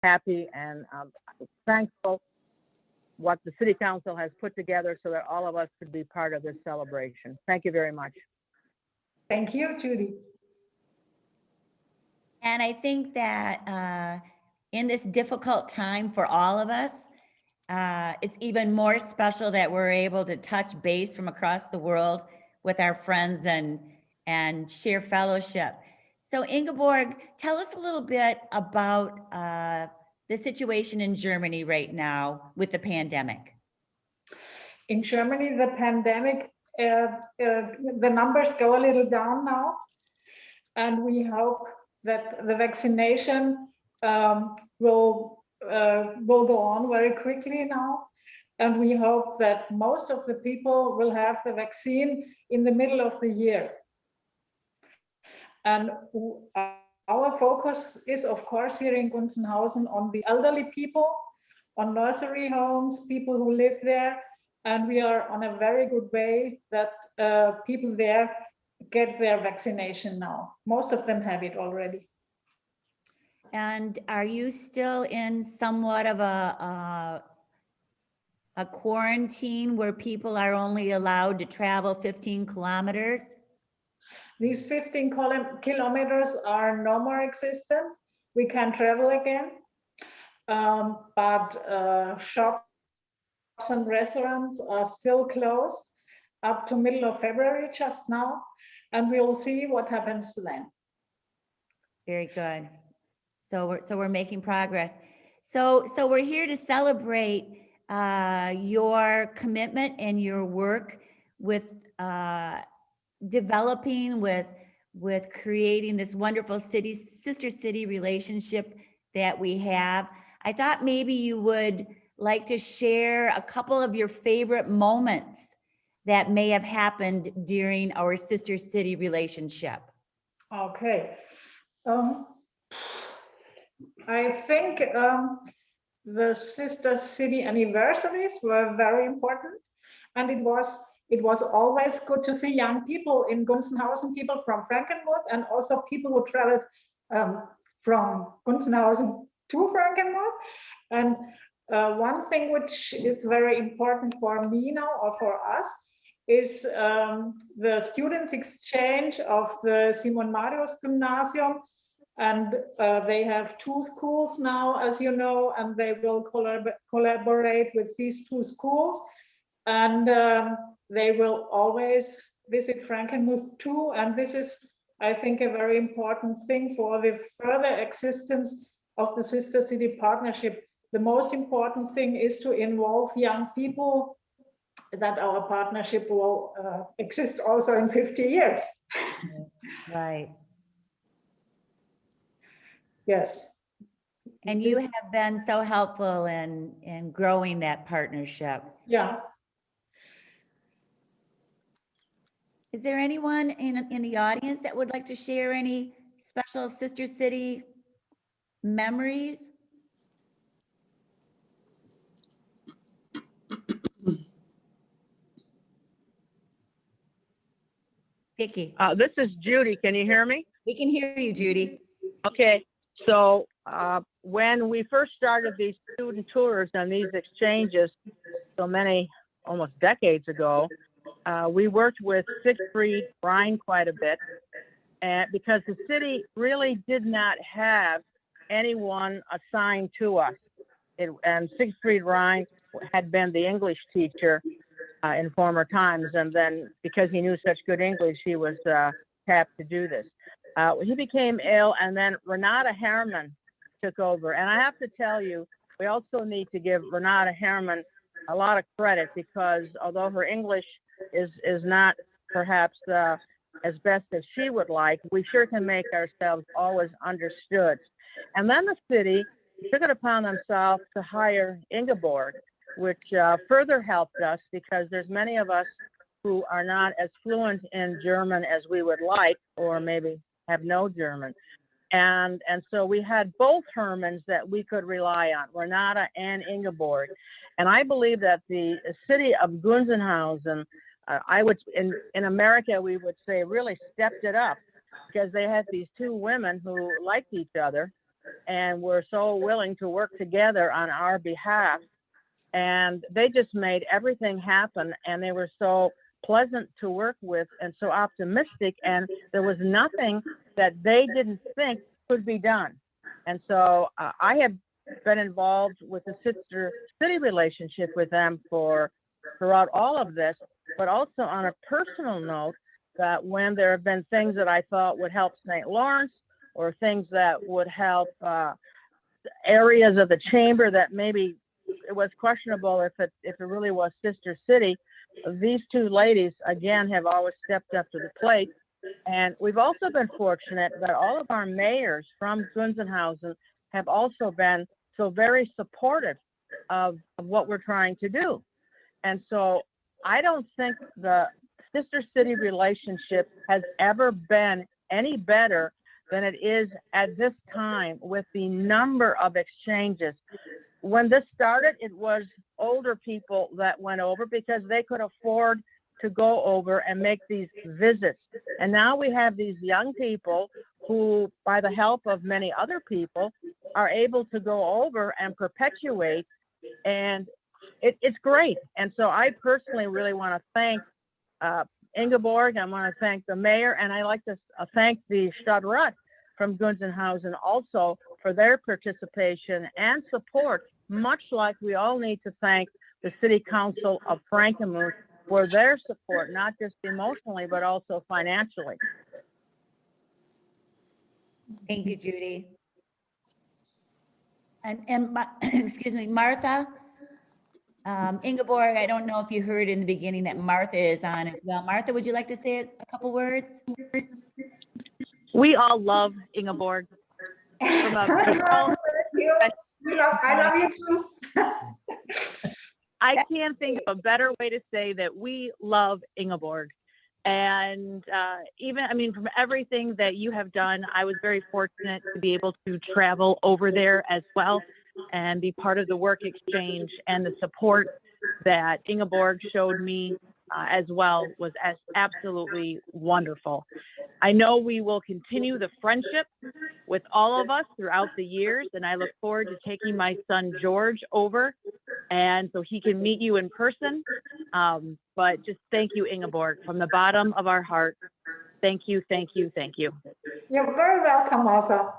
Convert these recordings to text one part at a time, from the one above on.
happy and thankful what the City Council has put together so that all of us could be part of this celebration. Thank you very much. Thank you, Judy. And I think that in this difficult time for all of us, it's even more special that we're able to touch base from across the world with our friends and share fellowship. So Ingeborg, tell us a little bit about the situation in Germany right now with the pandemic. In Germany, the pandemic, the numbers go a little down now, and we hope that the vaccination will go on very quickly now. And we hope that most of the people will have the vaccine in the middle of the year. And our focus is, of course, here in Gunzenhausen on the elderly people, on nursery homes, people who live there. And we are on a very good way that people there get their vaccination now. Most of them have it already. And are you still in somewhat of a quarantine where people are only allowed to travel 15 kilometers? These 15 kilometers are no more existent. We can travel again, but shops and restaurants are still closed up to middle of February just now, and we'll see what happens then. Very good. So we're making progress. So we're here to celebrate your commitment and your work with developing, with creating this wonderful sister city relationship that we have. I thought maybe you would like to share a couple of your favorite moments that may have happened during our sister city relationship. Okay. I think the sister city anniversaries were very important, and it was always good to see young people in Gunzenhausen, people from Frankenmuth, and also people who traveled from Gunzenhausen to Frankenmuth. And one thing which is very important for me now, or for us, is the students' exchange of the Simon Marius Gymnasium. And they have 2 schools now, as you know, and they will collaborate with these 2 schools. And they will always visit Frankenmuth too. And this is, I think, a very important thing for the further existence of the Sister City Partnership. The most important thing is to involve young people, that our partnership will exist also in 50 years. Right. Yes. And you have been so helpful in growing that partnership. Yeah. Is there anyone in the audience that would like to share any special Sister City memories? Vicky. This is Judy. Can you hear me? We can hear you, Judy. Okay. So when we first started these student tours and these exchanges so many, almost decades ago, we worked with Siegfried Rhein quite a bit, and because the city really did not have anyone assigned to us. And Siegfried Rhein had been the English teacher in former times, and then because he knew such good English, he was tapped to do this. He became ill, and then Renata Herrmann took over. And I have to tell you, we also need to give Renata Herrmann a lot of credit, because although her English is not perhaps as best as she would like, we sure can make ourselves always understood. And then the city took it upon themselves to hire Ingeborg, which further helped us, because there's many of us who are not as fluent in German as we would like, or maybe have no German. And so we had both Hermans that we could rely on, Renata and Ingeborg. And I believe that the city of Gunzenhausen, in America, we would say really stepped it up, because they had these 2 women who liked each other and were so willing to work together on our behalf. And they just made everything happen, and they were so pleasant to work with and so optimistic, and there was nothing that they didn't think could be done. And so I have been involved with the sister city relationship with them for throughout all of this, but also on a personal note, that when there have been things that I thought would help St. Lawrence, or things that would help areas of the chamber that maybe it was questionable if it really was sister city, these two ladies again have always stepped up to the plate. And we've also been fortunate that all of our mayors from Gunzenhausen have also been so very supportive of what we're trying to do. And so I don't think the sister city relationship has ever been any better than it is at this time, with the number of exchanges. When this started, it was older people that went over because they could afford to go over and make these visits. And now we have these young people who, by the help of many other people, are able to go over and perpetuate. And it's great. And so I personally really want to thank Ingeborg. I want to thank the mayor, and I like to thank the Stadtrat from Gunzenhausen also for their participation and support, much like we all need to thank the City Council of Frankenmuth for their support, not just emotionally, but also financially. Thank you, Judy. Excuse me, Martha. Ingeborg, I don't know if you heard in the beginning that Martha is on as well. Martha, would you like to say a couple words? We all love Ingeborg. From a I love you too. I can't think of a better way to say that we love Ingeborg. And even, I mean, from everything that you have done, I was very fortunate to be able to travel over there as well and be part of the work exchange, and the support that Ingeborg showed me as well was absolutely wonderful. I know we will continue the friendship with all of us throughout the years, and I look forward to taking my son George over, and so he can meet you in person. But just thank you, Ingeborg, from the bottom of our heart. Thank you, thank you, thank you. You're very welcome, Martha.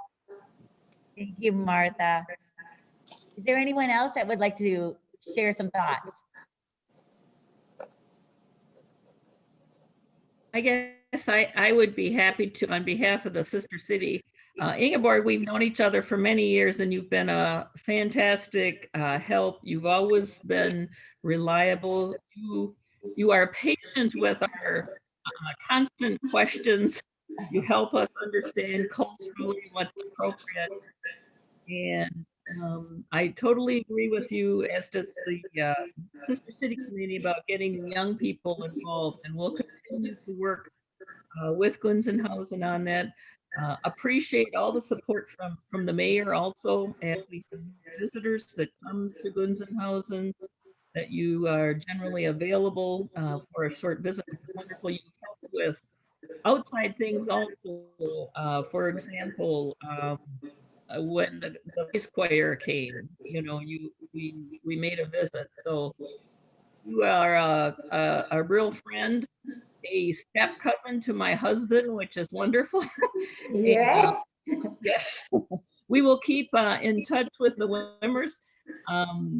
Thank you, Martha. Is there anyone else that would like to share some thoughts? I guess I would be happy to, on behalf of the sister city. Ingeborg, we've known each other for many years, and you've been a fantastic help. You've always been reliable. You are patient with our constant questions. You help us understand culturally what's appropriate. And I totally agree with you, as does the sister city community, about getting young people involved, and we'll continue to work with Gunzenhausen on that. Appreciate all the support from the mayor also, as we have visitors that come to Gunzenhausen, that you are generally available for a short visit. It's wonderful. You've helped with outside things also. For example, when the voice choir came, you know, we made a visit. So you are a real friend, a step cousin to my husband, which is wonderful. Yes. And, yes, we will keep in touch with the Wimmers,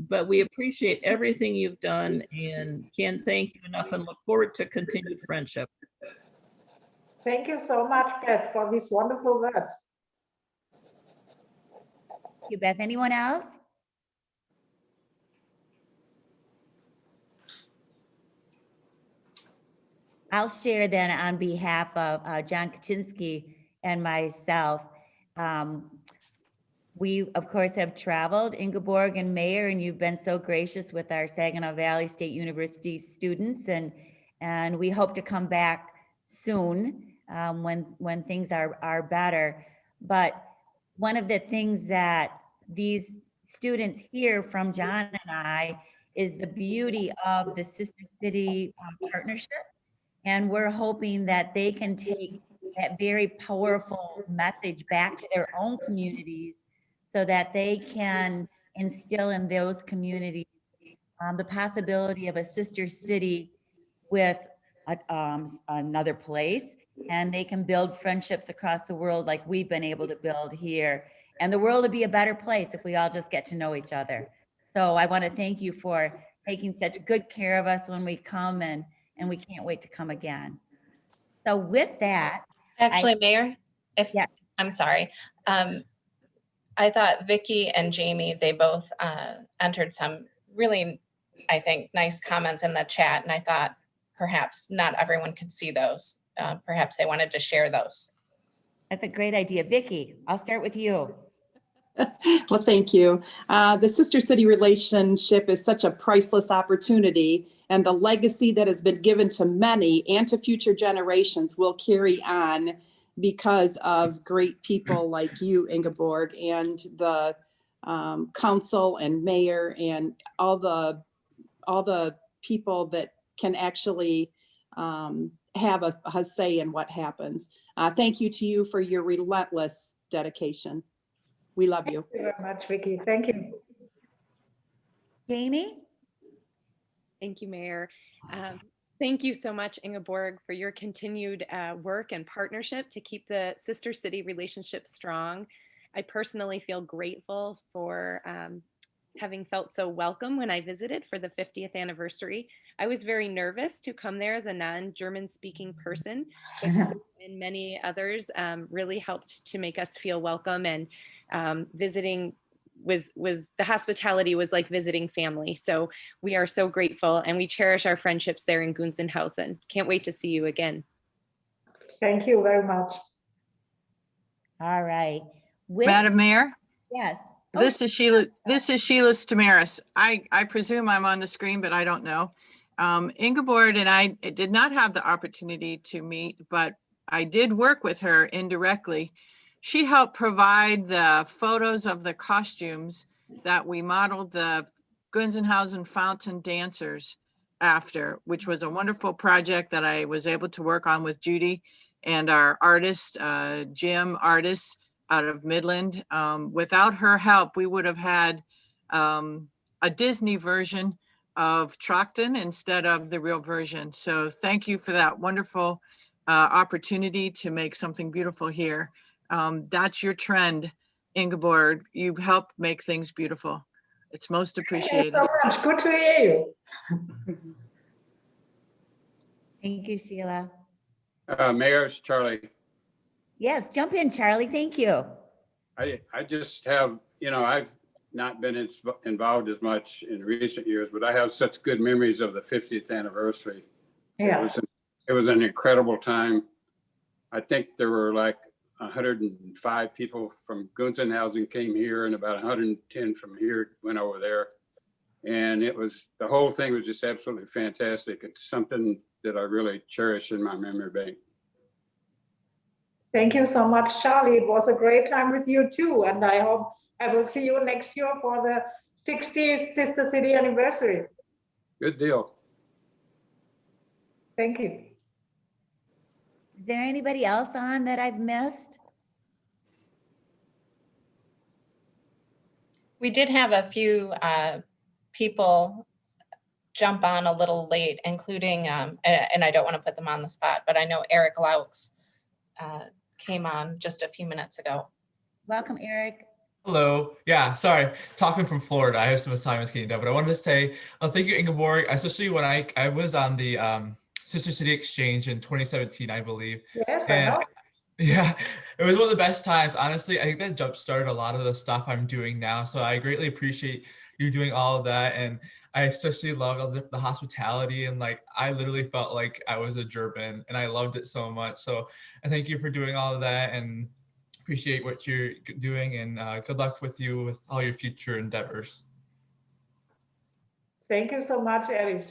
but we appreciate everything you've done and can't thank you enough, and look forward to continued friendship. Thank you so much, Beth, for these wonderful words. Thank you, Beth. Anyone else? I'll share then on behalf of John Kaczynski and myself. We, of course, have traveled, Ingeborg and Mayor, and you've been so gracious with our Saginaw Valley State University students, and we hope to come back soon when things are better. But one of the things that these students hear from John and I is the beauty of the Sister City partnership. And we're hoping that they can take that very powerful message back to their own communities so that they can instill in those communities the possibility of a sister city with another place, and they can build friendships across the world like we've been able to build here. And the world would be a better place if we all just get to know each other. So I want to thank you for taking such good care of us when we come, and we can't wait to come again. So with that, Actually, Mayor, if, Yeah. I'm sorry. I thought Vicky and Jamie, they both entered some really, I think, nice comments in the chat. And I thought perhaps not everyone could see those. Perhaps they wanted to share those. that's a great idea. Vicky, I'll start with you. Well, thank you. The sister city relationship is such a priceless opportunity, and the legacy that has been given to many and to future generations will carry on because of great people like you, Ingeborg, and the council and mayor and all the people that can actually have a say in what happens. Thank you to you for your relentless dedication. We love you. Thank you very much, Vicky. Thank you. Jamie? Thank you, Mayor. Thank you so much, Ingeborg, for your continued work and partnership to keep the sister city relationship strong. I personally feel grateful for having felt so welcome when I visited for the 50th anniversary. I was very nervous to come there as a non-German speaking person, but you and many others really helped to make us feel welcome, and visiting was the hospitality was like visiting family. So we are so grateful, and we cherish our friendships there in Gunzenhausen. Can't wait to see you again. Thank you very much. All right. Madam Mayor, Yes. Oh, this is Sheila Stamaris. I presume I'm on the screen, but I don't know. Ingeborg and I did not have the opportunity to meet, but I did work with her indirectly. She helped provide the photos of the costumes that we modeled the Gunzenhausen Fountain Dancers after, which was a wonderful project that I was able to work on with Judy and our artist, Jim Artis out of Midland. Without her help, we would have had a Disney version of Trockton instead of the real version. So thank you for that wonderful opportunity to make something beautiful here. That's your trend, Ingeborg. You help make things beautiful. It's most Thank you appreciated. so much. Good to hear you. thank you, Sheila. Mayor, it's Charlie. Yes, jump in, Charlie. Thank you. I just have, I've not been involved as much in recent years, but I have such good memories of the 50th anniversary. Yeah. It was an incredible time. I think there were like 105 people from Gunzenhausen came here, and about 110 from here went over there. And the whole thing was just absolutely fantastic. It's something that I really cherish in my memory bank. Thank you so much, Charlie. It was a great time with you too. And I hope I will see you next year for the 60th Sister City anniversary. Good deal. Thank you. Is there anybody else on that I've missed? We did have a few people jump on a little late, including, and I don't want to put them on the spot, but I know Eric Laux came on just a few minutes ago. Welcome, Eric. Hello. Yeah, sorry. Talking from Florida. I have some assignments getting done, but I wanted to say thank you, Ingeborg, especially when I was on the Sister City Exchange in 2017, I believe. Yes, I know. Yeah, it was one of the best times. Honestly, I think that jump started a lot of the stuff I'm doing now. So I greatly appreciate you doing all of that. And I especially loved the hospitality, and like I literally felt like I was a German, and I loved it so much. So I thank you for doing all of that, and appreciate what you're doing, and good luck with you with all your future endeavors. Thank you so much, Eric.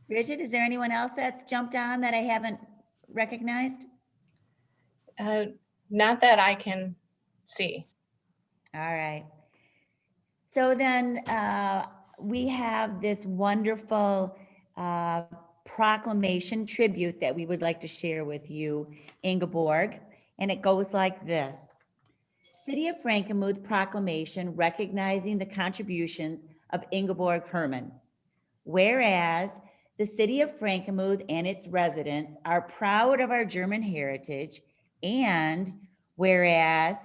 Bridget, is there anyone else that's jumped on that I haven't recognized? Not that I can see. All right. So then we have this wonderful proclamation tribute that we would like to share with you, Ingeborg, and it goes like this. City of Frankenmuth proclamation recognizing the contributions of Ingeborg Herman. Whereas the City of Frankenmuth and its residents are proud of our German heritage, and whereas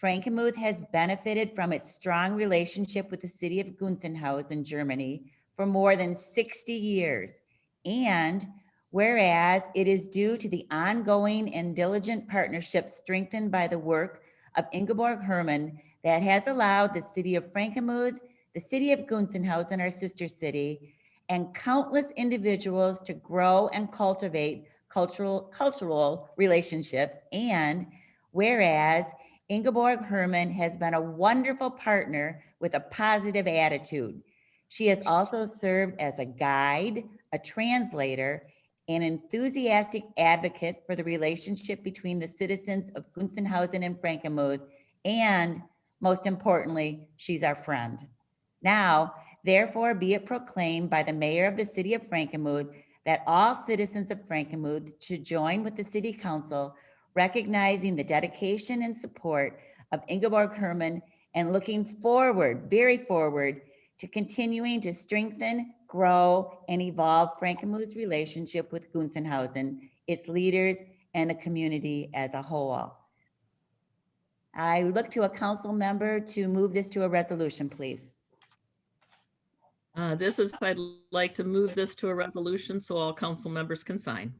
Frankenmuth has benefited from its strong relationship with the City of Gunzenhausen, Germany for more than 60 years, and whereas it is due to the ongoing and diligent partnership strengthened by the work of Ingeborg Herman that has allowed the City of Frankenmuth, the City of Gunzenhausen, our sister city, and countless individuals to grow and cultivate cultural relationships. And whereas Ingeborg Herman has been a wonderful partner with a positive attitude. She has also served as a guide, a translator, an enthusiastic advocate for the relationship between the citizens of Gunzenhausen and Frankenmuth, and most importantly, she's our friend. Now, therefore, be it proclaimed by the mayor of the city of Frankenmuth that all citizens of Frankenmuth should join with the city council, recognizing the dedication and support of Ingeborg Herman and looking forward, very forward, to continuing to strengthen, grow, and evolve Frankenmuth's relationship with Gunzenhausen, its leaders, and the community as a whole. I look to a council member to move this to a resolution, please. I'd like to move this to a resolution so all council members can sign.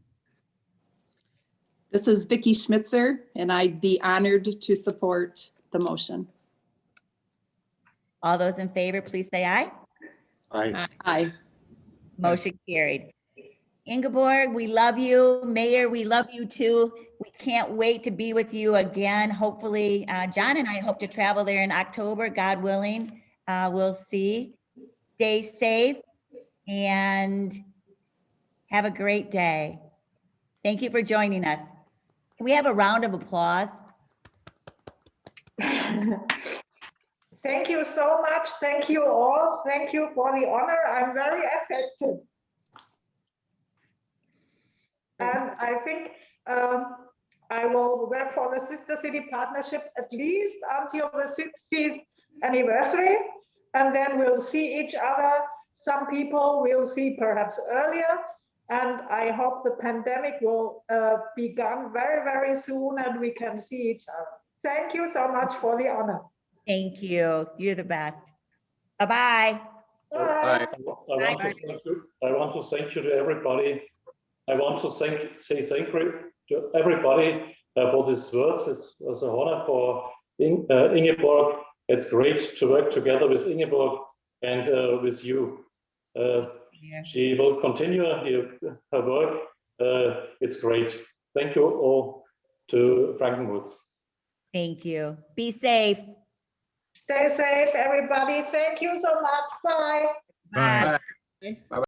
This is Vicky Schmitzer, and I'd be honored to support the motion. All those in favor, please say aye. Aye. Aye. Motion carried. Ingeborg, we love you. Mayor, we love you too. We can't wait to be with you again. Hopefully, John and I hope to travel there in October, God willing. We'll see. Stay safe and have a great day. Thank you for joining us. Can we have a round of applause? Thank you so much. Thank you all. Thank you for the honor. I'm very affected. And I think I will work for the Sister City Partnership at least until the 60th anniversary. And then we'll see each other. Some people we'll see perhaps earlier. And I hope the pandemic will be gone very, very soon and we can see each other. Thank you so much for the honor. Thank you. You're the best. Bye-bye. Bye. I want to thank you to everybody. I want to say thank you to everybody for these words. It's an honor for Ingeborg. It's great to work together with Ingeborg and with you. She will continue her work. It's great. Thank you all to Frankenmuth. Thank you. Be safe. Stay safe, everybody. Thank you so much. Bye. Bye. Bye.